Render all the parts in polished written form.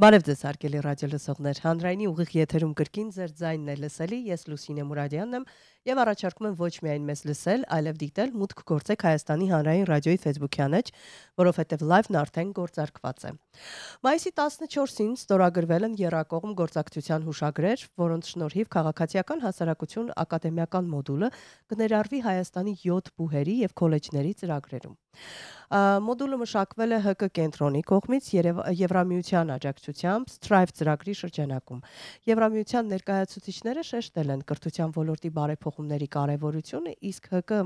Բարև ձեզ հարգելի ռադիո լսողներ, հանրայինի ուղիղ եթերում կրկին ձեր ձայնն է լսելի, ես Լուսինե Մուրադյանն եմ եւ առաջարկում եմ ոչ միայն մեզ լսել, այլև դիտել մուտք գործեք Հայաստանի հանրային ռադիոյի Facebook-յան էջ, որովհետեւ լայվն արդեն գործարկված է։ Մայիսի 14-ին ստորագրվել են եռակողմ գործակցության հուշագրեր, որոնց շնորհիվ քաղաքացիական հասարակություն ակադեմիական մոդուլը կներառվի Հայաստանի 7 բուհերի եւ քոլեջների ծրագրերում։ Մոդուլը մշակվել է ՀԿ կենտրոնի կողմից Եվրամիության աջակցությամբ Strive ծրագրի շրջանակում։ Եվրամիության ներկայացուցիչները շեշտել են կրթության ոլորտի բարեփոխումների կարևորությունը, իսկ ՀԿ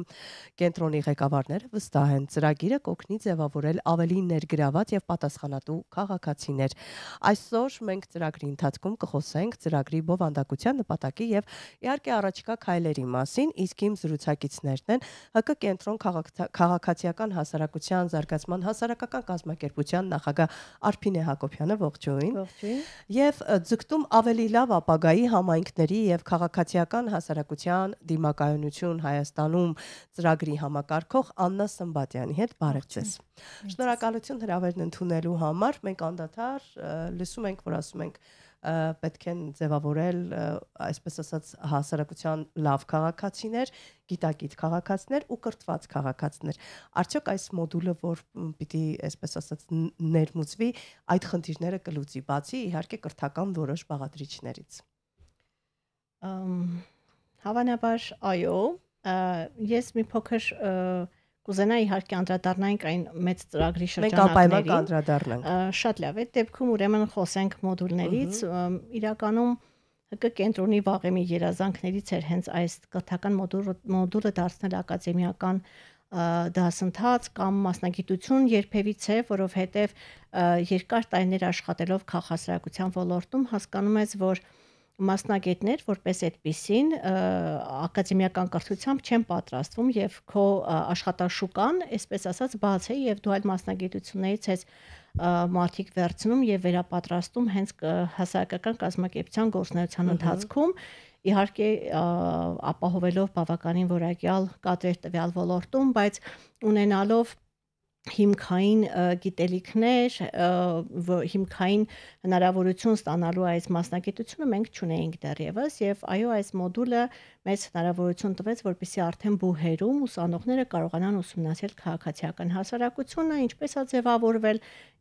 կենտրոնի ղեկավարները վստահ են ծրագիրը կօգնի ձևավորել ավելի ներգրաված եւ պատասխանատու քաղաքացիներ։ Այսօր մենք ծրագրի ընթացքում կխոսենք ծրագրի բովանդակության նպատակի եւ իհարկե առաջիկա քայլերի մասին, իսկ իմ զրուցակիցներն են ՀԿ կենտրոն քաղաքացիական հասարակության զարգացման հասարակական կազմակերպության նախագահ Արփինե Հակոբյանը, ողջույն։ Ողջույն։ Եվ ձգտում ավելի լավ ապագայի համայնքների եւ քաղաքացիական հասարակության դիմակայունություն Հայաստանում ծրագրի համակարգող Աննա Սմբատյանի հետ բարև ձեզ։ Շնորհակալություն հրավերն ընդունելու համար։ Մենք անդադար լսում ենք, որ ասում ենք պետք է ձևավորել, այսպես ասած, հասարակության լավ քաղաքացիներ, գիտակից քաղաքացիներ ու կրթված քաղաքացիներ։ Արդյոք այս մոդուլը, որ պիտի, այսպես ասած, ներմուծվի, այդ խնդիրները կլուծի, բացի իհարկե կրթական որոշ բաղադրիչներից։ Հավանաբար, այո, ես մի փոքր կուզենայի իհարկե անդրադառնանք այն մեծ ծրագրի շրջանակներին։ Շատ լավ է, դեպքում ուրեմն խոսենք մոդուլներից, իրականում ՀԿ կենտրոնի վաղեմի երազանքներից էր հենց այս կրթական մոդուլը դարձնել ակադեմիական դասընթաց կամ մասնագիտություն երբևիցե, որովհետև երկար տարիներ աշխատելով քաղաքասարակության ոլորտում հասկանում ես, որ մասնագետներ, որպես այդպիսին ակադեմիական կրթությամբ չեն պատրաստվում եւ քո աշխատաշուկան, այսպես ասած, բաց է եւ դու այլ մասնագիտություններից ես մարդիկ վերցնում եւ վերապատրաստում հենց հասարակական կազմակերպության գործունեության ընթացքում, իհարկե ապահովելով բավականին որակյալ կadrer տվյալ ոլորտում, բայց ունենալով հիմքային գիտելիքներ, հիմքային հնարավորություն ստանալու այս մասնագիտությունը մենք չունեինք դեռևս եւ այո, այս մոդուլը մեծ հնարավորություն տվեց, որպեսզի արդեն բուհերում ուսանողները կարողանան ուսումնասիրել քաղաքացիական հասարակությունը, ինչպես է ձևավորվել,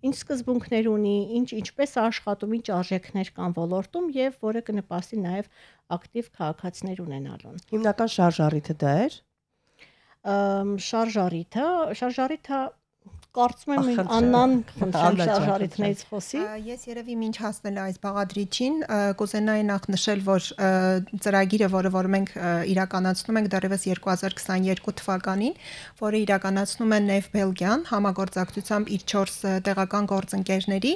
ինչ սկզբունքներ ունի, ինչպես է աշխատում, ինչ արժեքներ կան ոլորտում եւ որը կնպաստի նաեւ ակտիվ քաղաքացիներ ունենալուն։ Հիմնական շարժառիթը դա էր։ Շարժառիթը կարծում եմ Աննան խնդրեմ շարժառիթներից խոսի։ Ես երևի մինչ հասնել այս բաղադրիչին կուզենայի նախ նշել, որ ծրագիրը, որը մենք իրականացնում ենք դեռևս 2022 թվականին, որը իրականացնում է Նև Բելգիան համագործակցությամբ իր 4 տեղական գործընկերների,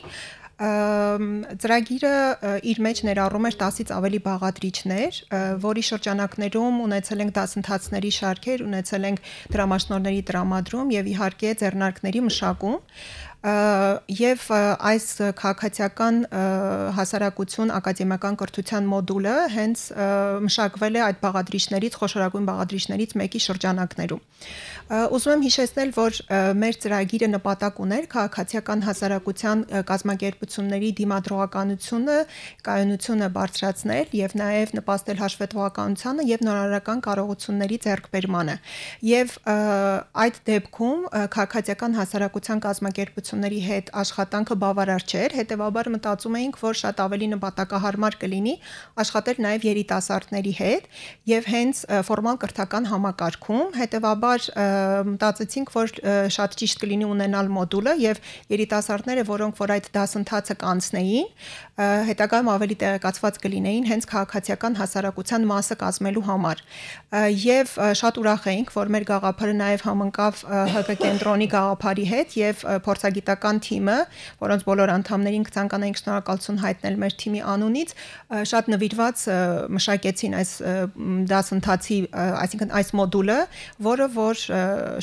ծրագիրը իր մեջ ներառում էր 10-ից ավելի բաղադրիչներ, որի շրջանակներում ունեցել ենք դասընթացների շարքեր, ունեցել ենք դրամաշնորհների տրամադրում եւ իհարկե ձեռնարկների մշակում եւ այս քաղաքացիական հասարակություն ակադեմիական կրթության մոդուլը հենց մշակվել է այդ բաղադրիչներից, խոշորագույն բաղադրիչներից մեկի շրջանակներում։ Ուզում եմ հիշեցնել, որ մեր ծրագիրը նպատակ ուներ քաղաքացիական հասարակության կազմակերպությունների դիմադրողականությունը, կայունությունը բարձրացնել եւ նաեւ նպաստել հաշվետվողականությանը եւ նորարարական կարողությունների ձեռքբերմանը։ Եվ այդ դեպքում քաղաքացիական հասարակության կազմակերպությունների հետ աշխատանքը բավարար չէր, հետեւաբար մտածում էինք, որ շատ ավելի նպատակահարմար կլինի աշխատել նաեւ երիտասարդների հետ եւ հենց ֆորմալ կրթական համակարգում, հետեւաբար մտածեցինք, որ շատ ճիշտ կլինի ունենալ մոդուլը եւ երիտասարդները, որոնք որ այդ դասընթացը կանցնեին, հետագայում ավելի տեղեկացված կլինեին հենց քաղաքացիական հասարակության մասը կազմելու համար։ Եվ շատ ուրախ էինք, որ մեր գաղափարը նաեւ համընկավ ՀԿ կենտրոնի գաղափարի հետ եւ փորձագիտական թիմը, որոնց բոլոր անդամներին կցանկանայինք շնորհակալություն հայտնել մեր թիմի անունից, շատ նվիրված մշակեցին այս դասընթացի, այսինքն այս մոդուլը, որը որ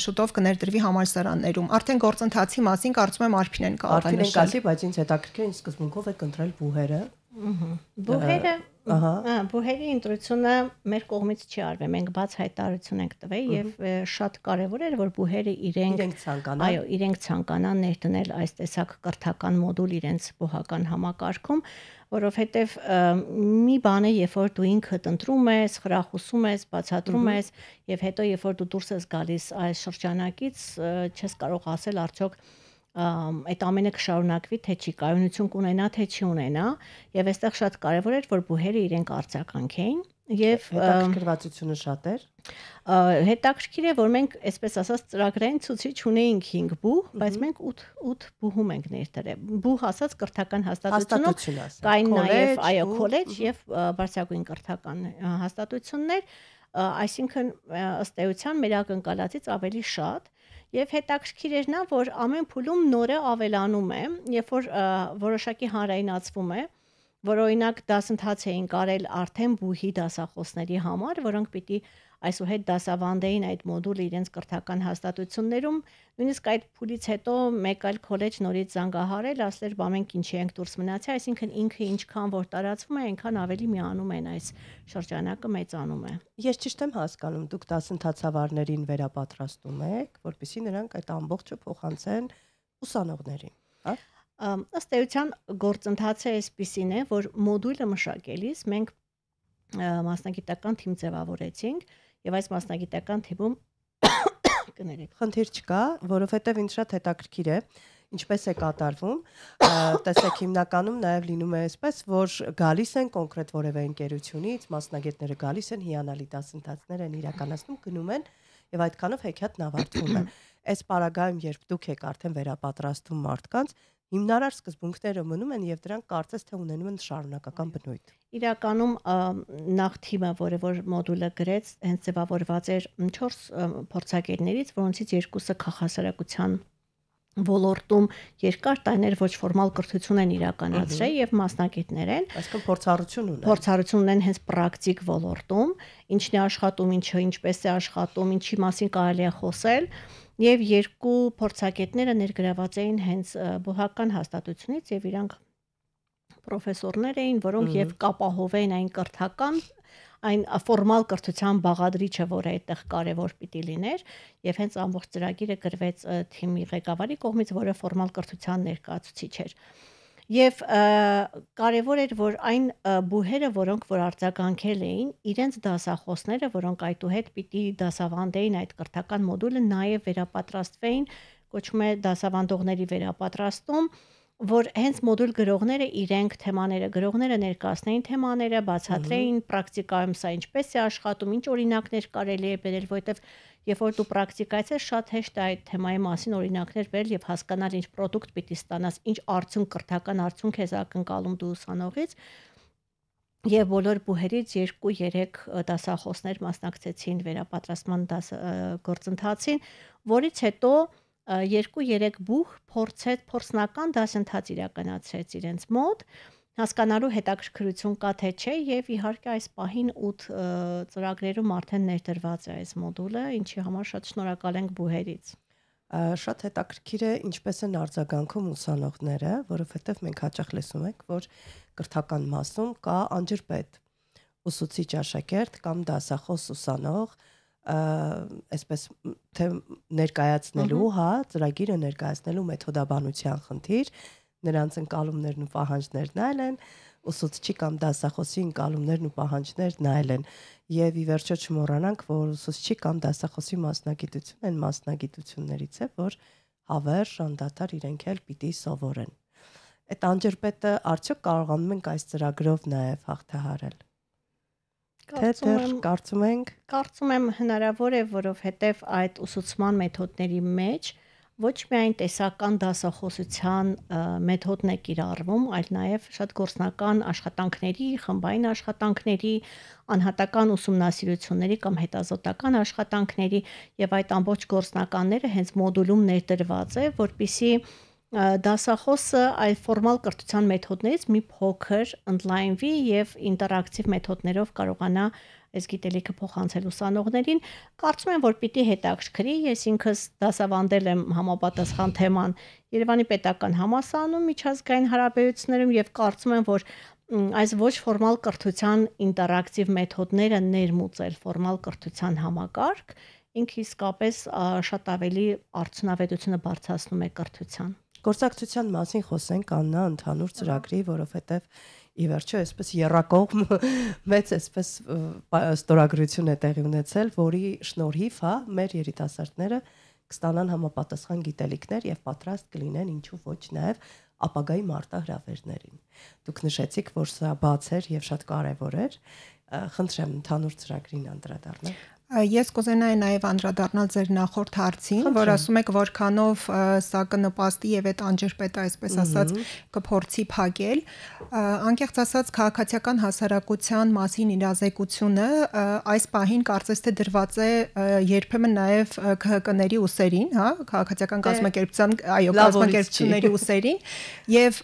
շուտով կներդրվի համալսարաններում։ Արդեն գործընթացի մասին կարծում եմ Արփինեն կարող է նշել։ Բայց ինձ հետաքրքիր է սկզբունքով եք ընտրել բուհերը։ Բուհերի ընտրությունը մեր կողմից չի արվել, մենք բաց հայտարարություն ենք տվել եւ շատ կարեւոր էր, որ բուհերը իրենք ցանկանան ներդնել այս տեսակ կրթական մոդուլ իրենց բուհական համակարգում, որովհետեւ մի բան է, երբ որ դու ինքդ ընտրում ես, խրախուսում ես, բացատրում ես եւ հետո երբ որ դու դուրս ես գալիս այս շրջանակից, չես կարող ասել արդյոք այդ ամենը կշարունակվի, թե չի կայունություն կունենա, թե չի ունենա, եւ այստեղ շատ կարեւոր էր, որ բուհերը իրենք արձագանքեին եւ հետաքրքրվածությունը շատ էր։ Հետաքրքիր է, որ մենք, այսպես ասած, ծրագրային ցուցիչ ունեինք 5 բուհ, բայց մենք 8 բուհում ենք ներդրել։ Բուհ ասած կրթական հաստատությունում կային նաեւ քոլեջ եւ բարձրագույն կրթական հաստատություններ, այսինքն ըստ էության մեր ակնկալածից ավելի շատ։ Եվ հետաքրքիր էր նա, որ ամեն փուլում նորը ավելանում է, երբ որ որոշակի հանրայնացվում է, որ օրինակ դասընթաց էին կարել արդեն բուհի դասախոսների համար, որոնք պիտի այսուհետ դասավանդեին այդ մոդուլը իրենց կրթական հաստատություններում, նույնիսկ այդ փուլից հետո մեկ այլ քոլեջ նորից զանգահարել, ասել բա մենք ինչի ենք դուրս մնացի, այսինքն ինքը ինչքան որ տարածվում է, այնքան ավելի միանում են այս շրջանակը մեծանում է։ Ես ճիշտ եմ հասկանում, դուք դասընթացավարներին վերապատրաստում եք, որպեսզի նրանք այդ ամբողջը փոխանցեն ուսանողներին, հա? Ըստ էության գործընթացը այսպիսին է, որ մոդուլը մշակելիս մենք մասնագիտական թիմ ձևավորեցինք եւ այս մասնագիտական թիմում կներեք խնդիր չկա, որովհետեւ ինձ շատ հետաքրքիր է ինչպես է կատարվում, տեսեք հիմնականում նաեւ լինում է այսպես, որ գալիս են կոնկրետ որևէ ընկերությունից, մասնագետները գալիս են, հիանալի դասընթացներ են իրականացնում, գնում են եւ այդքանով հեքիաթն ավարտվում է։ Այս պարագայում, երբ դուք եք արդեն վերապատրաստում մարդկանց, հիմնարար սկզբունքները մնում են եւ դրանք կարծես թե ունենում են շարունակական բնույթ։ Իրականում նախ թիմը, որը որ մոդուլը գրեց, հենց ձևավորված էր 4 փորձագետներից, որոնցից 2-ը քաղաքասարակության ոլորտում երկար տարիներ ոչ ֆորմալ կրթություն են իրականացրել եւ մասնագետներ են, այսինքն փորձառություն ունեն։ Փորձառություն ունեն հենց պրակտիկ ոլորտում, ինչն է աշխատում, ինչը ինչպես է աշխատում, ինչի մասին կարելի է խոսել, եւ 2 փորձագետները ներգրաված էին հենց բուհական հաստատությունից եւ իրանք պրոֆեսորներ էին, որոնք եւ կապահովեն այն կրթական այն ֆորմալ կրթության բաղադրիչը, որը այդտեղ կարևոր պիտի լիներ, եւ հենց ամբողջ ծրագիրը գրվեց թիմի ղեկավարի կողմից, որը ֆորմալ կրթության ներկայացուցիչ էր։ Եվ կարևոր էր, որ այն բուհերը, որոնք որ արձագանքել էին, իրենց դասախոսները, որոնք այդուհետ պիտի դասավանդեին այդ կրթական մոդուլը, նաեւ վերապատրաստվեին, կոչվում է դասավանդողների վերապատրաստում, որ հենց մոդուլ գրողները իրենք թեմաները գրողները ներկայացնեին թեմաները, բացատրեին պրակտիկայում սա ինչպես է աշխատում, ինչ օրինակներ կարելի է բերել, որովհետև երբ որ դու պրակտիկայից ես, շատ հեշտ է այդ թեմայի մասին օրինակներ բերել եւ հասկանալ ինչ պրոդուկտ պիտի ստանաս, ինչ արդյունք կրթական արդյունք ես ակնկալում դու ուսանողից։ Եվ բոլոր բուհերից 2-3 դասախոսներ մասնակցեցին վերապատրաստման գործընթացին, որից հետո 2-3 բուհ փորձնական դասընթաց իրականացրեց իրենց մոտ, հասկանալու հետաքրքրություն կա թե չէ, եւ իհարկե այս պահին 8 ծրագրերում արդեն ներդրված է այս մոդուլը, ինչի համար շատ շնորհակալ ենք բուհերից։ Շատ հետաքրքիր է ինչպես են արձագանքում ուսանողները, որովհետեւ մենք հաճախ լսում ենք, որ կրթական մասում կա անջրպետ, ուսուցիչ աշակերտ կամ դասախոս ուսանող, այսպես թե ներկայացնելու, հա, ծրագիրը ներկայացնելու մեթոդաբանության խնդիր, նրանց ընկալումներն ու պահանջներն այլ են, ուսուցչի կամ դասախոսի ընկալումներն ու պահանջներն այլ են, եւ ի վերջո չմոռանանք, որ ուսուցչի կամ դասախոսի մասնագիտությունն այն մասնագիտություններից է, որ հավերժ, անդադար իրենք էլ պիտի սովորեն։ Այդ անջրպետը արդյոք կարողանում ենք այս ծրագրով նաեւ հաղթահարել։ Կարծում եմ հնարավոր է, որովհետև այդ ուսուցման մեթոդների մեջ ոչ միայն տեսական դասախոսության մեթոդն է կիրառվում, այլ նաև շատ գործնական աշխատանքների, խմբային աշխատանքների, անհատական ուսումնասիրությունների կամ հետազոտական աշխատանքների եւ այդ ամբողջ գործնականները հենց մոդուլում ներդրված է, որպեսզի դասախոսը այդ ֆորմալ կրթության մեթոդներից մի փոքր ընդլայնվի եւ ինտերակտիվ մեթոդներով կարողանա այս գիտելիքը փոխանցել ուսանողներին։ Կարծում եմ, որ պիտի հետաքրքրի, ես ինքս դասավանդել եմ համապատասխան թեման Երևանի պետական համալսարանում միջազգային հարաբերություններում եւ կարծում եմ, որ այս ոչ ֆորմալ կրթության ինտերակտիվ մեթոդները ներմուծել ֆորմալ կրթության համակարգ ինքը իսկապես շատ ավելի արդյունավետությունը բարձրացնում է կրթության։ Գործակցության մասին խոսենք Աննա ընդհանուր ծրագրի, որովհետև ի վերջո այսպես երրակողմ մեծ այսպես ստորագրություն է տեղի ունեցել, որի շնորհիվ, մեր երիտասարդները կստանան համապատասխան գիտելիքներ եւ պատրաստ կլինեն ինչու ոչ նաեւ ապագայի մարտահրավերներին։ Դուք նշեցիք, որ սա բաց էր եւ շատ կարեւոր էր։ Խնդրեմ ընդհանուր ծրագրին անդրադառնալ։ Ես կուզենայի նաև անդրադառնալ ձեր նախորդ հարցին, որ ասում եք որքանով սա կնպաստի եւ այդ անջրպետը, այսպես ասած, կփորձի փակել։ Անկեղծ ասած, քաղաքացիական հասարակության մասին իրազեկությունը այս պահին կարծես թե դրված է երբեմն նաև ԿՀԿ-ների ուսերին, հա, քաղաքացիական կազմակերպության, այո, կազմակերպությունների ուսերին, եւ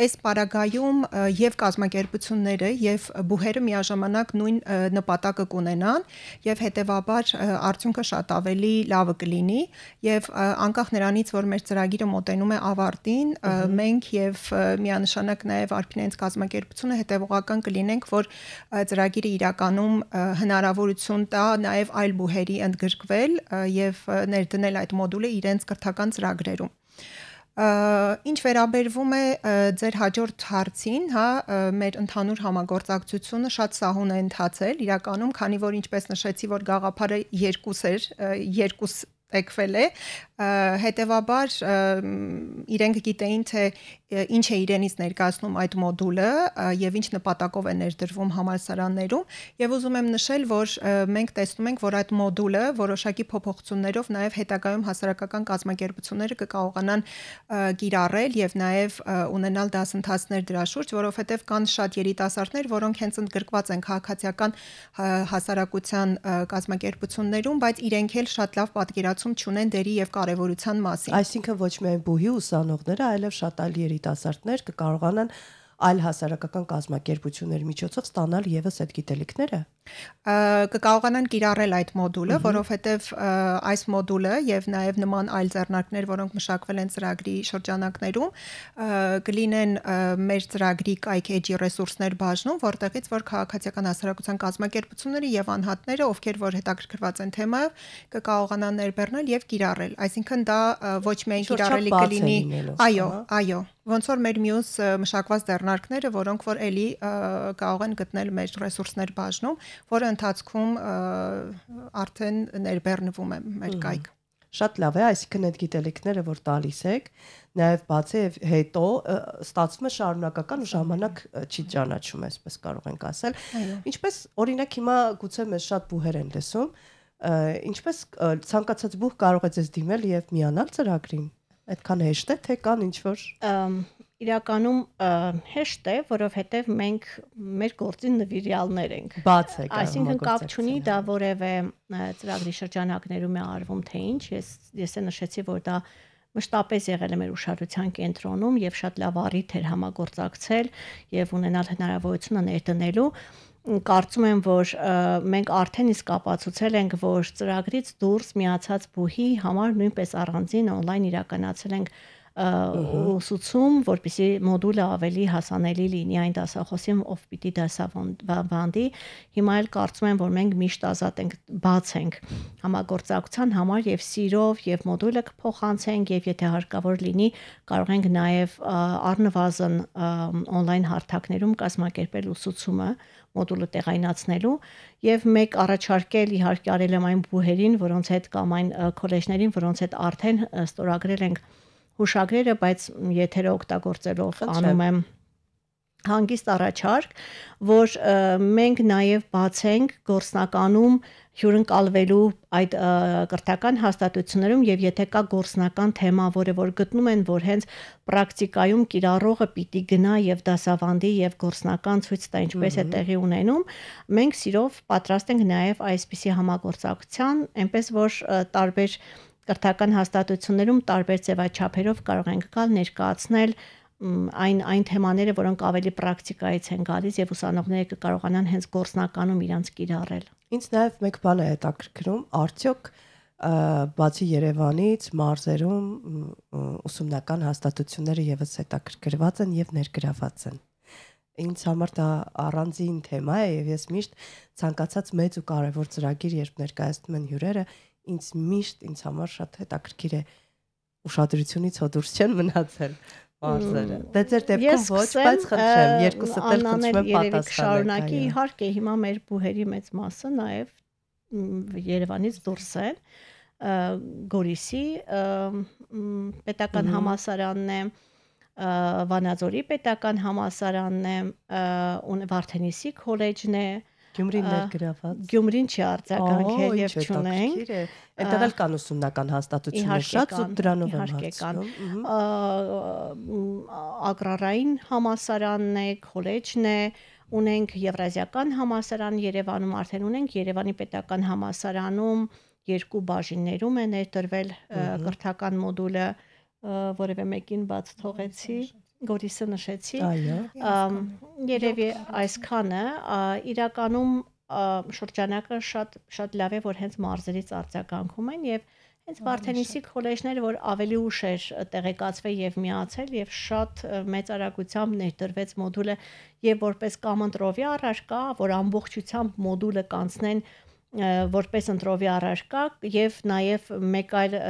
այս պարագայում եւ կազմակերպությունները եւ բուհերը միաժամանակ նույն նպատակը կունենան եւ հետեւաբար արդյունքը շատ ավելի լավը կլինի եւ անկախ նրանից որ մեր ծրագիրը մոտենում է ավարտին մենք եւ միանշանակ նաեւ Արփինենց կազմակերպությունը հետեւողական կլինենք որ ծրագիրը իրականում հնարավորություն տա նաեւ այլ բուհերի ընդգրկվել եւ ներդնել այդ մոդուլը իրենց կրթական ծրագրերում Ինչ վերաբերվում է ձեր հաջորդ հարցին, հա, մեր ընդհանուր համագործակցությունը շատ սահուն է ընթացել, իրականում, քանի որ ինչպես նշեցի, որ գաղափարը երկուս տեկվել է, հետևաբար իրենք գիտեին, թե ինչ է իրենից ներկայացնում այդ մոդուլը եւ ինչ նպատակով է ներդրվում համալսարաններում եւ ուզում եմ նշել, որ մենք տեսնում ենք, որ այդ մոդուլը որոշակի փոփոխություններով նաեւ հետագայում հասարակական կազմակերպությունները կկարողանան կիրառել եւ նաեւ ունենալ դասընթացներ դրա շուրջ, որովհետեւ կան շատ երիտասարդներ, որոնք հենց ընդգրկված են քաղաքացիական հասարակության կազմակերպություններում, բայց իրենք էլ շատ լավ պատկերացում չունեն դերի եւ կարեւորության մասին։ Այսինքն ոչ միայն բուհի ուսանողները, այլև շատ այլ երիտասարդներ կկարողանան այլ հասարակական կազմակերպությունների միջոցով ստանալ եւս այդ գիտելիքները կկարողանան կիրառել այդ մոդուլը, որովհետև այս մոդուլը եւ նաեւ նման այլ ձեռնարկներ, որոնք մշակվել են ծրագրի շրջանակներում, կլինեն մեր ծրագրի կայքեջի ռեսուրսներ բաժնում, որտեղից որ քաղաքացիական հասարակության կազմակերպությունները եւ անհատները, ովքեր որ հետաքրքրված են թեմայով, կկարողանան ներբեռնել եւ կիրառել։ Այսինքն դա ոչ միայն կիրառելի կլինի, այո, ոնց որ մեր մյուս մշակված ձեռնարկները, որոնք որ էլի կարող են գտնել մեր ռեսուրսներ բաժնում, որը ընթացքում արդեն ներբեռնվում է մեր կայք։ Շատ լավ է, այսինքն այդ գիտելիքները, որ տալիս եք, նաև բացի եւ հետո ստացվում է շարունակական ու ժամանակ չի ճանաչում, այսպես կարող ենք ասել։ Ինչպես օրինակ հիմա գուցե մեզ շատ բուհեր են լսում, ինչպես ցանկացած բուհ կարող է ձեզ դիմել եւ միանալ ծրագրին։ Այդքան հեշտ է, թե կան ինչ-որ իրականում հեշտ է, որովհետև մենք մեր գործի նվիրյալներ ենք։ Բաց է, այսինքն կապ չունի դա որևէ ծրագրի շրջանակներում է արվում թե ինչ, ես նշեցի, որ դա մշտապես եղել է մեր ուշադրության կենտրոնում եւ շատ լավ առիթ էր համագործակցել եւ ունենալ հնարավորությունը ներդնելու Կարծում եմ, որ մենք արդեն իսկ ապացուցել ենք, որ ծրագրից դուրս միացած բուհի համար նույնպես առանձին on-line իրականացել ենք ուսուցում, որպեսզի մոդուլը ավելի հասանելի լինի այն դասախոսին, ով պիտի դասավանդի։ Հիմա էլ կարծում եմ, որ մենք միշտ ազատ ենք, բաց ենք համագործակցության համար եւ սիրով եւ մոդուլը կփոխանցենք եւ եթե հարկավոր լինի, կարող ենք նաեւ առնվազն on-line հարթակներում կազմակերպել ուսուցումը մոդուլը տեղայնացնելու եւ մեկ առաջարկել իհարկե արել եմ այն բուհերին, որոնց հետ կամ այն քոլեջներին, որոնց հետ արդեն ստորագրել ենք հուշագրերը, բայց եթերը օգտագործելով անում եմ հանգիստ առաջարկ, որ մենք նաև բացենք գործնականում հյուրընկալվելու այդ կրթական հաստատություններում եւ եթե կա գործնական թեմա, որը որ գտնում են, որ հենց պրակտիկայում կիրառողը պիտի գնա եւ դասավանդի եւ գործնական ցույց տա ինչպես է տեղի ունենում, մենք սիրով պատրաստ ենք նաև այսպիսի համագործակցության, այնպես որ տարբեր կրթական հաստատություններում տարբեր ձևաչափերով կարող ենք գալ ներկայացնել այն թեմաները, որոնք ավելի պրակտիկայից են գալիս եւ ուսանողները կկարողանան հենց գործնականում իրանց կիրառել։ Ինձ նաեւ մեկ բան է հետաքրքրում, արդյոք բացի Երևանից մարզերում ուսումնական հաստատությունները եւս հետաքրքրված են եւ ներգրաված են։ Ինձ համար դա առանձին թեմա է եւ ես միշտ ցանկացած մեծ ու կարեւոր ծրագիր, երբ ներկայացնում են հյուրերը, ինձ համար շատ հետաքրքիր է ուշադրությունից հոդուրս չեն մնացել մարզերը։ Դե ձեր դեպքում ոչ, բայց խնդրեմ, երկուսը դեռ խնդրում եմ պատասխանել։ Իհարկե, հիմա մեր բուհերի մեծ մասը նաեւ Երևանից դուրս են, Գորիսի պետական համալսարանն է, Վանաձորի պետական համալսարանն է, Վարդենիսի քոլեջն է, Գյումրին ներգրաված։ Գյումրին չի արձագանքել եւ չունենք։ Այնտեղ էլ կան ուսումնական հաստատություններ շատ ու դրանով եմ հարցնում։ Ագրարային համալսարանն է, քոլեջն է, ունենք Եվրազիական համալսարան Երևանում, արդեն ունենք Երևանի պետական համալսարանում 2 բաժիններում է ներդրվել կրթական մոդուլը, որևէ մեկին բաց թողեցի, Գորիսը նշեցի։ Երևի այսքանը, իրականում շրջանակը շատ լավ է, որ հենց մարզերից արձագանքում են եւ հենց Վարդենիսի քոլեջները, որ ավելի ուշ էր տեղեկացվել եւ միացել եւ շատ մեծ արագությամբ ներդրվեց մոդուլը եւ որպես կամ ընտրովի առարկա, որ ամբողջությամբ մոդուլը կանցնեն որպես ընտրովի առարկա եւ նաեւ մեկ այլ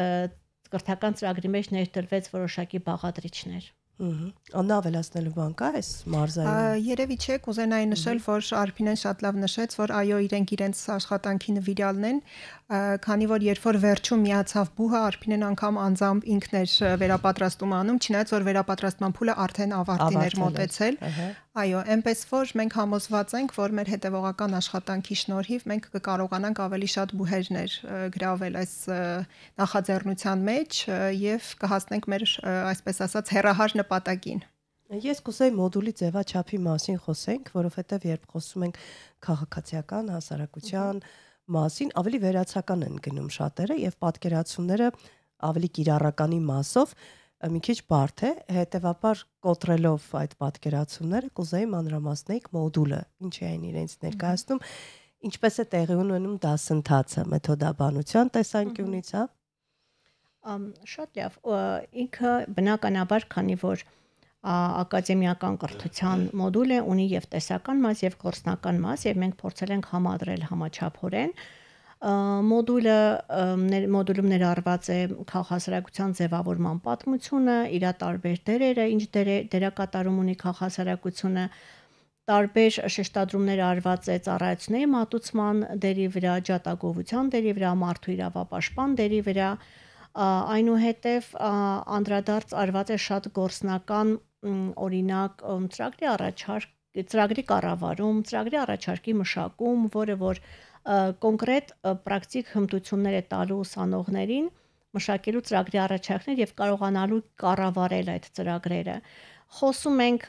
կրթական ծրագրի մեջ ներդրվեց որոշակի բաղադրիչներ։ Աննա ավելացնելու բան կա այս մարզային։ Երևի չէ, կուզենայի նշել, որ Արփինեն շատ լավ նշեց, որ այո, իրենց աշխատանքի նվիրյալն են, քանի որ երբ որ վերջում միացավ բուհը, Արփինեն անգամ անձամբ ինքն էր վերապատրաստում անում, չնայած որ վերապատրաստման փուլը արդեն ավարտին էր մոտեցել։ Այո, այնպես որ մենք համոզված ենք, որ մեր հետևողական աշխատանքի շնորհիվ մենք կկարողանանք ավելի շատ բուհերներ գրավել այս նախաձեռնության մեջ եւ կհասնենք մեր, այսպես ասած, հեռահար նպատակին։ Ես կուզեի մոդուլի ձևաչափի մասին խոսենք, որովհետեւ երբ խոսում ենք քաղաքացիական հասարակության մասին, ավելի վերացական են գնում շատերը եւ պատկերացումները ավելի կիրառականի մասով մի քիչ բարդ է, հետեւաբար կոտրելով այդ պատկերացումները կուզեի մանրամասնեիք մոդուլը, ինչ է այն իրենց ներկայացնում, ինչպես է տեղի ունենում դասընթացը մեթոդաբանության տեսանկյունից, հա։ Շատ լավ, ինքը բնականաբար, քանի որ ակադեմիական կրթության մոդուլ է, ունի եւ տեսական մաս եւ գործնական մաս եւ մենք փորձել ենք համադրել համաչափորեն։ Մոդուլում ներառված է քաղաքասարակության ձևավորման պատմությունը, իր տարբեր դերերը, ինչ դերակատարում ունի քաղաքասարակությունը, տարբեր շեշտադրումներ արված է ծառայությունների մատուցման դերի վրա, ջատագովության դերի վրա, մարդու իրավապաշտպան դերի վրա, այնուհետև անդրադարձ արված է շատ գործնական օրինակ ծրագրի կառավարում, ծրագրի առաջարկի մշակում, որը որ կոնկրետ պրակտիկ հմտություններ է տալու ուսանողներին մշակելու ծրագրի առաջարկներ եւ կարողանալու կառավարել այդ ծրագրերը։ Խոսում ենք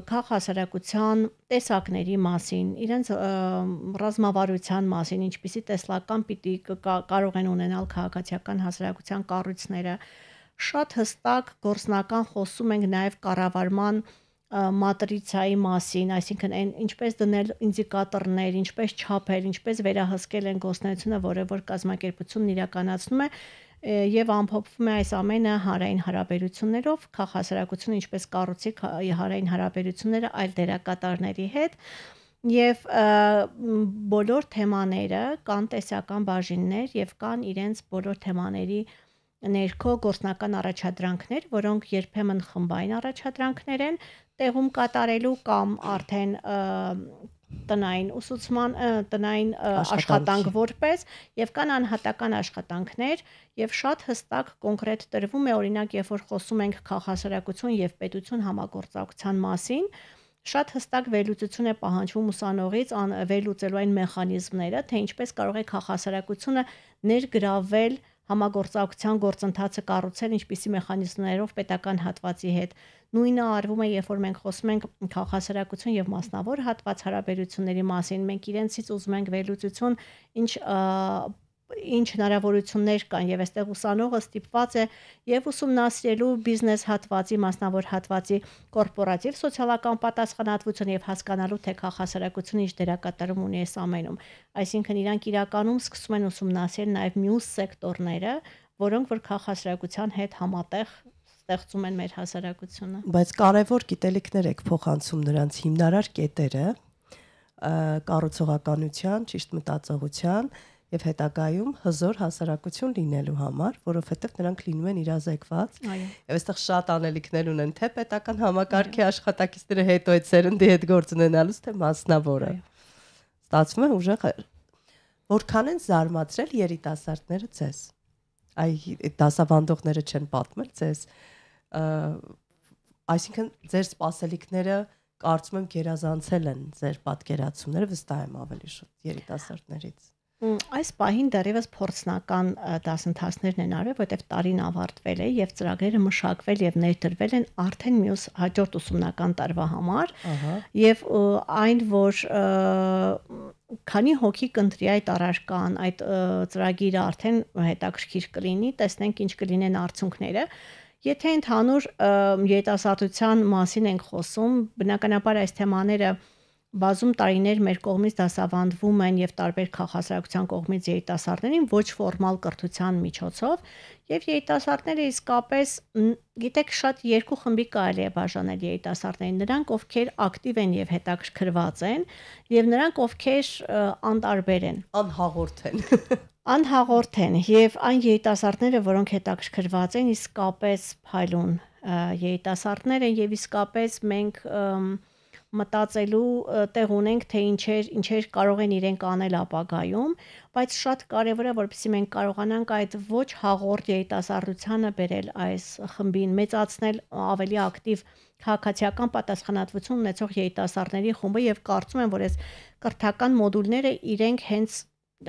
քաղաքասարակության տեսակների մասին, իրենց ռազմավարության մասին, ինչպիսի տեսլական պիտի կարող են ունենալ քաղաքացիական հասարակության կառույցները։ Շատ հստակ գործնական խոսում ենք նաև կառավարման մատրիցայի մասին, այսինքն ինչպես դնել ինդիկատորներ, ինչպես չափել, ինչպես վերահսկել են գործունեությունը, որը որ կազմակերպությունն իրականացնում է եւ ամփոփվում է այս ամենը հանրային հարաբերություններով, քաղաքասարակությունը ինչպես կառուցի հանրային հարաբերությունները այլ դերակատարների հետ եւ բոլոր թեմաները կան տեսական բաժիններ եւ կան իրենց բոլոր թեմաների ներքո գործնական առաջադրանքներ, որոնք երբեմն խմբային առաջադրանքներ են, տեղում կատարելու կամ արդեն տնային ուսուցման, տնային աշխատանք որպես եւ կան անհատական աշխատանքներ եւ շատ հստակ կոնկրետ տրվում է, օրինակ, երբ որ խոսում ենք քաղաքասարակություն եւ պետություն համագործակցության մասին, շատ հստակ վերլուծություն է պահանջվում ուսանողից վերլուծելու այն մեխանիզմները, թե ինչպես կարող է քաղաքասարակությունը ներգրավել համագործակցության գործընթացը կառուցել ինչպիսի մեխանիզմներով պետական հատվածի հետ։ Նույնը արվում է, երբ որ մենք խոսում ենք քաղաքասարակություն եւ մասնավոր հատված հարաբերությունների մասին, մենք իրենցից ուզում ենք վերլուծություն, ինչ հնարավորություններ կան եւ այստեղ ուսանողը ստիպված է եւ ուսումնասիրելու բիզնես հատվածի, մասնավոր հատվածի կորպորատիվ սոցիալական պատասխանատվություն եւ հասկանալու թե քաղաքասարակությունը ինչ դերակատարում ունի այս ամենում։ Այսինքն իրանք իրականում սկսում են ուսումնասիրել նաեւ մյուս սեկտորները, որոնք որ քաղաքասարակության հետ համատեղ ստեղծում են մեր հասարակությունը։ Բայց կարևոր գիտելիքներ եք փոխանցում նրանց հիմնարար կետերը կառուցողականության, ճիշտ մտածողության եւ հետագայում հզոր հասարակություն լինելու համար, որովհետեւ նրանք լինում են իրազեկված։ Եվ այստեղ շատ անելիքներ ունեն թե պետական համակարգի աշխատակիցները հետո այդ սերնդի հետ գործ ունենալուց, թե մասնավորը։ Ստացվում է ուժեղ որքան են զարմացրել երիտասարդները ձեզ։ Այ դասավանդողները չեն պատմել ձեզ։ Այսինքն ձեր սպասելիքները կարծում եմ գերազանցել են ձեր պատկերացումները, վստահ եմ ավելի շուտ երիտասարդներից։ Այս պահին դեռևս փորձնական դասընթացներն են արվել, որտեղ տարին ավարտվել է եւ ծրագրերը մշակվել եւ ներդրվել են արդեն մյուս հաջորդ ուսումնական տարվա համար։ Եվ այն, որ քանի հոգի կընտրի այդ առարկան, այդ ծրագիրը արդեն հետաքրքիր կլինի, տեսնենք ինչ կլինեն արդյունքները։ Եթե ընդհանուր երիտասարդության մասին ենք խոսում, բնականաբար այս թեմաները բազում տարիներ մեր կողմից դասավանդվում են եւ տարբեր քաղաքացիական կողմից երիտասարդներին ոչ ֆորմալ կրթության միջոցով եւ երիտասարդները իսկապես գիտեք շատ երկու խմբի կարելի է բաժանել երիտասարդներին նրանք ովքեր ակտիվ են եւ հետաքրքրված են եւ նրանք ովքեր անտարբեր են անհաղորդ են եւ այն երիտասարդները որոնք հետաքրքրված են իսկապես փայլուն երիտասարդներ են եւ իսկապես մենք մտածելու տեղ ունենք թե ինչեր կարող են իրենք անել ապագայում, բայց շատ կարևոր է որպեսզի մենք կարողանանք այդ ոչ հաղորդ երիտասարդությանը բերել այս խմբին, մեծացնել ավելի ակտիվ քաղաքացիական պատասխանատվություն ունեցող երիտասարդների խումբը եւ կարծում եմ, որ այս կրթական մոդուլները իրենք հենց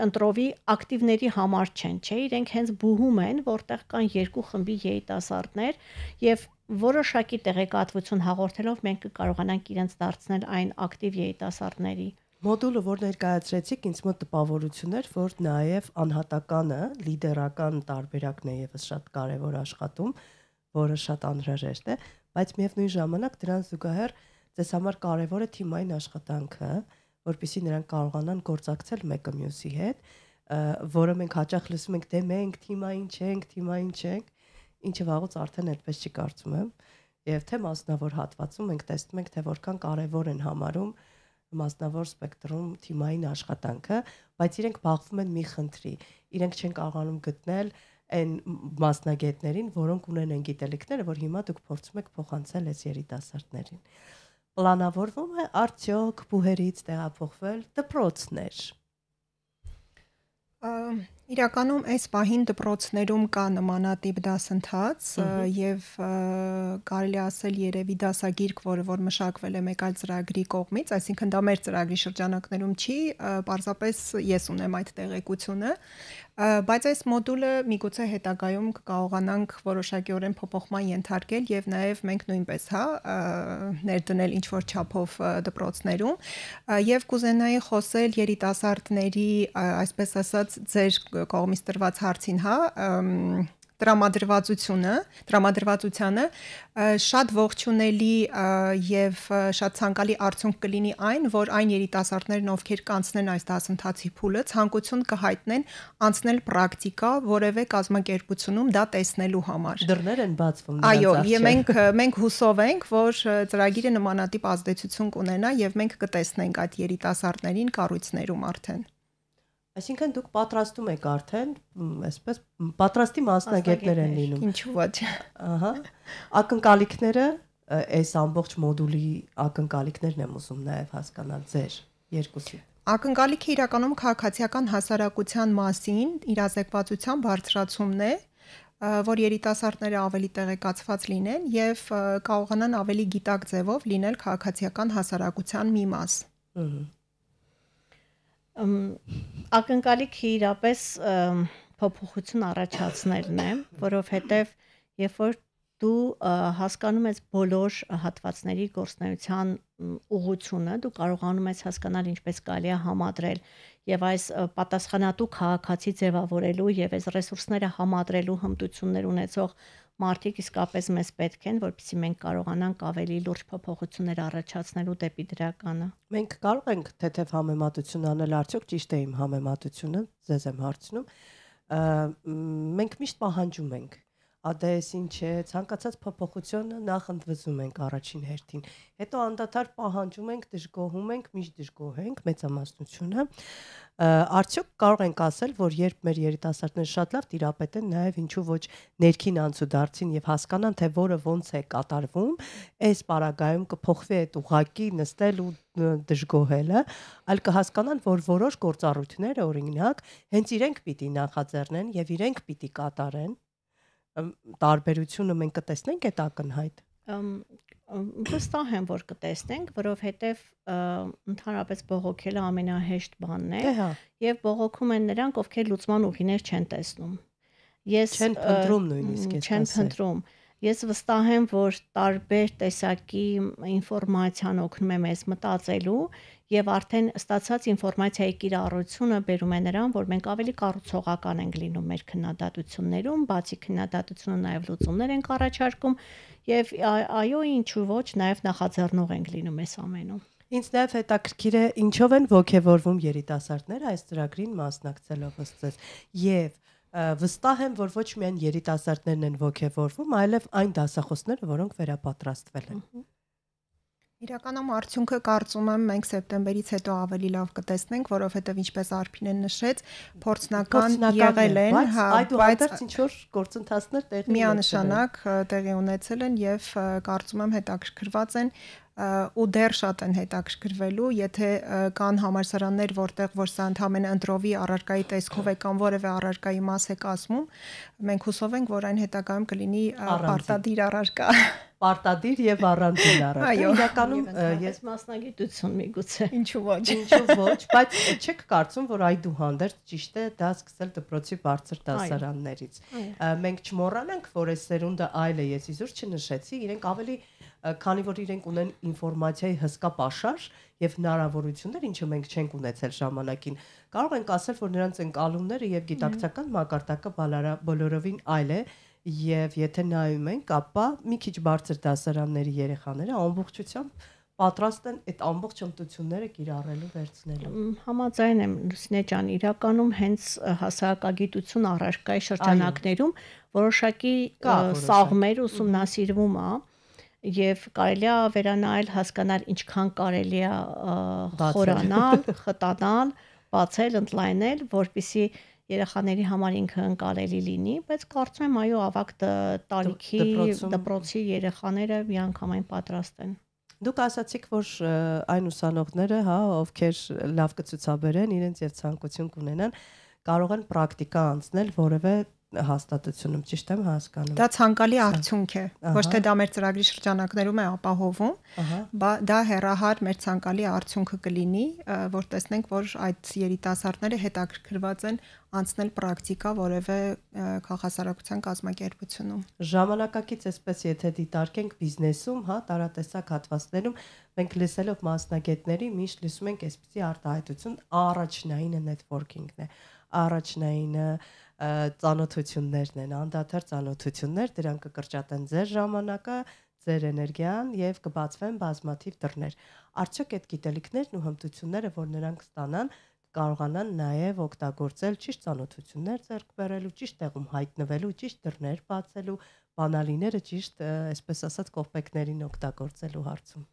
ընտրովի ակտիվների համար չեն, չէ, իրենք հենց բուհում են, որտեղ կան երկու խմբի երիտասարդներ եւ որոշակի տեղեկատվություն հաղորդելով մենք կկարողանանք իրենց դարձնել այն ակտիվ երիտասարդների։ Մոդուլը, որ ներկայացրեցիք, ինձ մոտ տպավորություն էր, որ նաև անհատականը, լիդերական տարբերակն է եւս շատ կարևոր աշխատում, որը շատ անհրաժեշտ է, բայց միևնույն ժամանակ դրան զուգահեռ ձեզ համար կարևոր է թիմային աշխատանքը, որպեսզի նրանք կարողանան գործակցել մեկը մյուսի հետ, որը մենք հաճախ լսում ենք, դե մենք թիմային չենք, ինչը վաղուց արդեն այդպես չի կարծում եմ, եւ թե մասնավոր հատվածում մենք տեսնում ենք, թե որքան կարեւոր են համարում մասնավոր սպեկտրում թիմային աշխատանքը, բայց իրենք բախվում են մի խնդրի, իրենք չեն կարողանում գտնել այն մասնագետներին, որոնք ունեն այն գիտելիքները, որ հիմա դուք փորձում եք փոխանցել այս երիտասարդներին։ Պլանավորվում է արդյոք բուհերից տեղափոխվել դպրոցներ։ Իրականում այս պահին դպրոցներում կա նմանատիպ դասընթաց եւ կարելի ասել երևի դասագիրք, որ մշակվել է մեկ այլ ծրագրի կողմից, այսինքն դա մեր ծրագրի շրջանակներում չի, պարզապես ես ունեմ այդ տեղեկությունը, բայց այս մոդուլը միգուցե հետագայում կկարողանանք որոշակիորեն փոփոխման ենթարկել եւ նաեւ մենք նույնպես ներդնել ինչ որ չափով դպրոցներում եւ կուզենայի խոսել երիտասարդների, այսպես ասած, ձեր կողմից տրված հարցին, տրամադրվածությանը շատ ողջունելի եւ շատ ցանկալի արդյունք կլինի այն, որ այն երիտասարդներն, ովքեր կանցնեն այս դասընթացի փուլը, ցանկություն կհայտնեն անցնել պրակտիկա որևէ կազմակերպությունում դա տեսնելու համար։ Դռներ են բացվում։ Այո, եւ մենք հուսով ենք, որ ծրագիրը նմանատիպ ազդեցություն կունենա եւ մենք կտեսնենք այդ երիտասարդներին կառույցներում արդեն։ Այսինքն դուք պատրաստում եք արդեն, այսպես պատրաստի մասնագետներ են լինում։ Ինչու՞ ոչ։ Ահա։ Ակնկալիքները, այս ամբողջ մոդուլի ակնկալիքներն եմ ուզում նաև հասկանալ ձեր երկուսի։ Ակնկալիքը իրականում քաղաքացիական հասարակության մասին իրազեկվածության բարձրացումն է, որ երիտասարդները ավելի տեղեկացված լինեն եւ կարողանան ավելի գիտակ ձևով լինել քաղաքացիական հասարակության մի մաս։ Ակնկալիքը իրապես փոփոխություն առաջացնելն է, որովհետև երբ որ դու հասկանում ես բոլոր հատվածների գործնեության ուղղությունը, դու կարողանում ես հասկանալ ինչպես կարելի է համադրել եւ այս պատասխանատու քաղաքացի ձևավորելու եւ այս ռեսուրսները համադրելու հմտություններ ունեցող մարդիկ իսկապես մեզ պետք են, որպեսզի մենք կարողանանք ավելի լուրջ փոփոխություններ առաջացնելու դեպի դրականը։ Մենք կարող ենք թեթև համեմատություն անել, արդյոք ճիշտ է իմ համեմատությունը, ձեզ եմ հարցնում։ Մենք միշտ պահանջում ենք ադես ինչ է, ցանկացած փոփոխությունը նախ ընդվզում ենք առաջին հերթին։ Հետո անդադար պահանջում ենք, դժգոհում ենք, միշտ դժգոհենք մեծամասնությունը։ Արդյոք կարող ենք ասել, որ երբ մեր երիտասարդները շատ լավ տիրապետեն նաև ինչու ոչ ներքին անցուդարձին եւ հասկանան, թե որը ոնց է կատարվում, այս պարագայում կփոխվի այդ ուղակի նստել ու դժգոհելը, այլ կհասկանան, որ որոշ գործառույթները օրինակ հենց իրենք պիտի նախաձեռնեն եւ իրենք պիտի կատարեն։ Տարբերությունը մենք կտեսնենք այդ ակնհայտ։ Վստահ եմ, որ կտեսնենք, որովհետև ընդհանրապես բողոքելը ամենահեշտ բանն է եւ բողոքում են նրանք, ովքեր լուծման ուղիներ չեն տեսնում։ Չեն փնտրում նույնիսկ, չեն փնտրում։ Ես վստահ եմ, որ տարբեր տեսակի ինֆորմացիան օգնում է մեզ մտածելու եւ արդեն ստացած ինֆորմացիայի կիրառությունը բերում է նրան, որ մենք ավելի կառուցողական ենք լինում մեր քննադատություններում, բացի քննադատությունը նաեւ լուծումներ ենք առաջարկում եւ այո, ինչու ոչ, նաեւ նախաձեռնող ենք լինում այս ամենում։ Ինձ նաև հետաքրքիր է ինչով են ոգևորվում երիտասարդները այս ծրագրին մասնակցելով ըստ եւ վստահ եմ, որ ոչ միայն երիտասարդներն են ոգևորվում, այլև այն դասախոսները, որոնք վերապատրաստվել են։ Իրականում արդյունքը կարծում եմ մենք սեպտեմբերից հետո ավելի լավ կտեսնենք, որովհետև ինչպես Արփինեն նշեց, փորձնական եղել են, բայց ինչ որ գործընթացներ տեղի ունեցել են եւ կարծում եմ հետաքրքրված են ու դեռ շատ են հետաքրքրվելու, եթե կան համալսարաններ, որտեղ որ սա ընդհանրապես ընտրովի առարկայի տեսքով է կամ որևէ առարկայի մաս է կազմում, մենք հուսով ենք, որ այն հետագայում կլինի պարտադիր առարկա։ Պարտադիր եւ առանձին առարկա։ Իրականում ես մասնագիտություն միգուցե։ Ինչու ոչ, բայց չեք կարծում, որ այդուհանդերձ ճիշտ է դա սկսել դպրոցի բարձր դասարաններից։ Մենք չմոռանանք, որ այս սերունդը այլ է, ես իզուր չնշեցի, իրենք ավելի քանի որ իրենք ունեն ինֆորմացիայի հսկա պաշար եւ հնարավորություններ, ինչը մենք չենք ունեցել ժամանակին, կարող ենք ասել, որ նրանց ընկալումները եւ գիտակցական մակարդակը բոլորովին այլ է եւ եթե նայում ենք, ապա մի քիչ բարձր դասարանների երեխաները ամբողջությամբ պատրաստ են այդ ամբողջ հմտությունները կիրառելու վերցնելու։ Համաձայն եմ Լուսինե ջան, իրականում հենց հասարակագիտություն առարկայի շրջանակներում որոշակի սաղմեր ուսումնասիրվում է եւ կարելի է վերանայել, հասկանալ ինչքան կարելի է խորանալ, խտանալ, բացել, ընդլայնել, որպեսզի երեխաների համար ինքը ընկալելի լինի, բայց կարծում եմ այո, ավագ տարիքի դպրոցի երեխաները միանգամայն պատրաստ են։ Դուք ասացիք, որ այն ուսանողները, ովքեր լավ կցուցաբերեն, իրենց եւ ցանկություն կունենան, կարող են պրակտիկա անցնել որևէ հաստատությունում, ճիշտ եմ հասկանում։ Դա ցանկալի արդյունք է, ոչ թե դա մեր ծրագրի շրջանակներում է ապահովում, դա հեռահար մեր ցանկալի արդյունքը կլինի, որ տեսնենք, որ այդ երիտասարդները հետաքրքրված են անցնել պրակտիկա որևէ քաղաքասարակության կազմակերպությունում։ Ժամանակակից այսպես եթե դիտարկենք բիզնեսում, տարատեսակ հատվածներում մենք լսելով մասնագետների միշտ լսում ենք այսպիսի արտահայտություն, առաջնայինը նեթվորքինգն է, առաջնայինը ծանոթություններն են, անդադար ծանոթություններ, դրանք կկրճատեն ձեր ժամանակը, ձեր էներգիան եւ կբացվեն բազմաթիվ դռներ։ Արդյոք այդ գիտելիքներն ու հմտությունները, որ նրանք ստանան, կարողանան նաեւ օգտագործել ճիշտ ծանոթություններ ձեռք բերելու, ճիշտ տեղում հայտնվելու, ճիշտ դռներ բացելու, բանալիները ճիշտ, այսպես ասած, կողպեքներին օգտագործելու հարցում։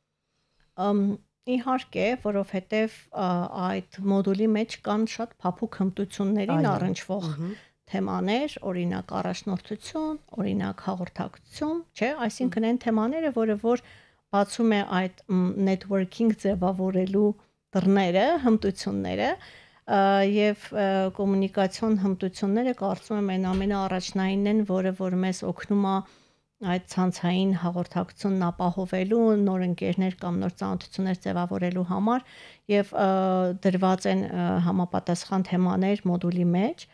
Իհարկե, որովհետեւ այդ մոդուլի մեջ կան շատ փափուկ հմտություններին առնչվող թեմաներ, օրինակ առաջնորդություն, օրինակ հաղորդակցություն, չէ, այսինքն այն թեմաները, որ բացում է այդ networking ձևավորելու դռները, հմտությունները եւ կոմունիկացիոն հմտությունները կարծում եմ այն ամենաառաջնայինն են, որ մեզ օգնում է այդ ցանցային հաղորդակցությունն ապահովելու, նոր ընկերներ կամ նոր ծանոթություններ ձևավորելու համար եւ դրված են համապատասխան թեմաներ մոդուլի մեջ,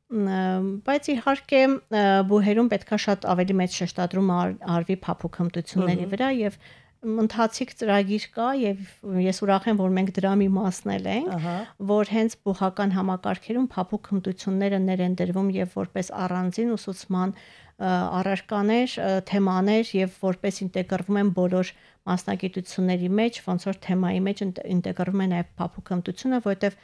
բայց իհարկե բուհերում պետքա շատ ավելի մեծ շեշտադրում արվի փափուկ հմտությունների վրա եւ ընթացիկ ծրագիր կա եւ ես ուրախ եմ, որ մենք դրա մի մասն ենք, որ հենց բուհական համակարգերում փափուկ հմտությունները ներեն դրվում եւ որպես առանձին ուսուցման առարկաներ, թեմաներ եւ որպես ինտեգրվում են բոլոր մասնագիտությունների մեջ, ոնց որ թեմայի մեջ ինտեգրվում է նաեւ փափուկ հմտությունը, որովհետեւ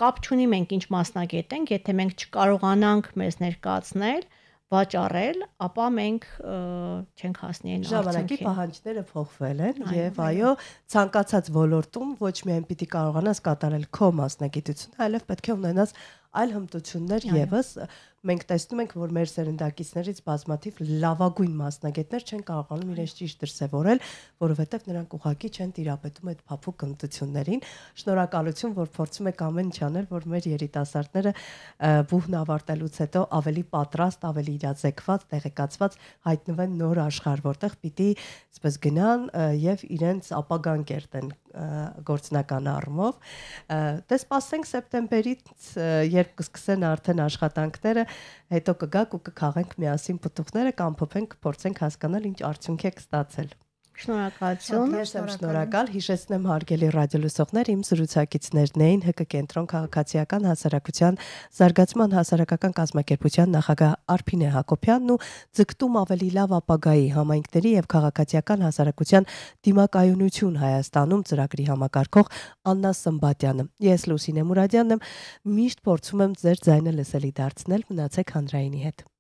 կապ չունի մենք ինչ մասնագետ ենք, եթե մենք չկարողանանք մեզ ներկայացնել, վաճառել, ապա մենք չենք հասնի այն ժամանակի պահանջները փոխվել են եւ այո, ցանկացած ոլորտում ոչ միայն պիտի կարողանաս կատարել քո մասնագիտությունը, այլև պետք է ունենաս այլ հմտություններ եւս մենք տեսնում ենք, որ մեր սերնդակիցներից բազմաթիվ լավագույն մասնագետներ չեն կարողանում իրենց ճիշտ դրսևորել, որովհետև նրանք ուղղակի չեն տիրապետում այդ փափուկ հմտություններին։ Շնորհակալություն, որ փորձում եք ամեն ինչ անել, որ մեր երիտասարդները բուհն ավարտելուց հետո ավելի պատրաստ, ավելի իրազեկված, տեղեկացված հայտնվեն նոր աշխարհ, որտեղ պիտի այսպես գնան եւ իրենց ապագան կերտեն գործնական առումով։ Դե սպասենք սեպտեմբերից, երբ կսկսեն արդեն աշխատանքները, հետո կգաք ու կքաղենք միասին պտուղները կամ փոփենք, փորձենք հասկանալ ինչ արդյունք է ստացել։ Շնորհակալություն։ Ես եմ շնորհակալ, հիշեցնեմ հարգելի ռադիոլսողներ, իմ զրուցակիցներն էին ՀԿ կենտրոն քաղաքացիական հասարակության զարգացման հասարակական կազմակերպության նախագահ Արփինե Հակոբյանն ու ձգտում ավելի լավ ապագայի համայնքների եւ քաղաքացիական հասարակության դիմակայունություն Հայաստանում ծրագրի համակարգող Աննա Սմբատյանը։ Ես Լուսինե Մուրադյանն եմ, միշտ փորձում եմ ձեր ձայնը լսելի դարձնել, մնացեք հանրայինի հետ։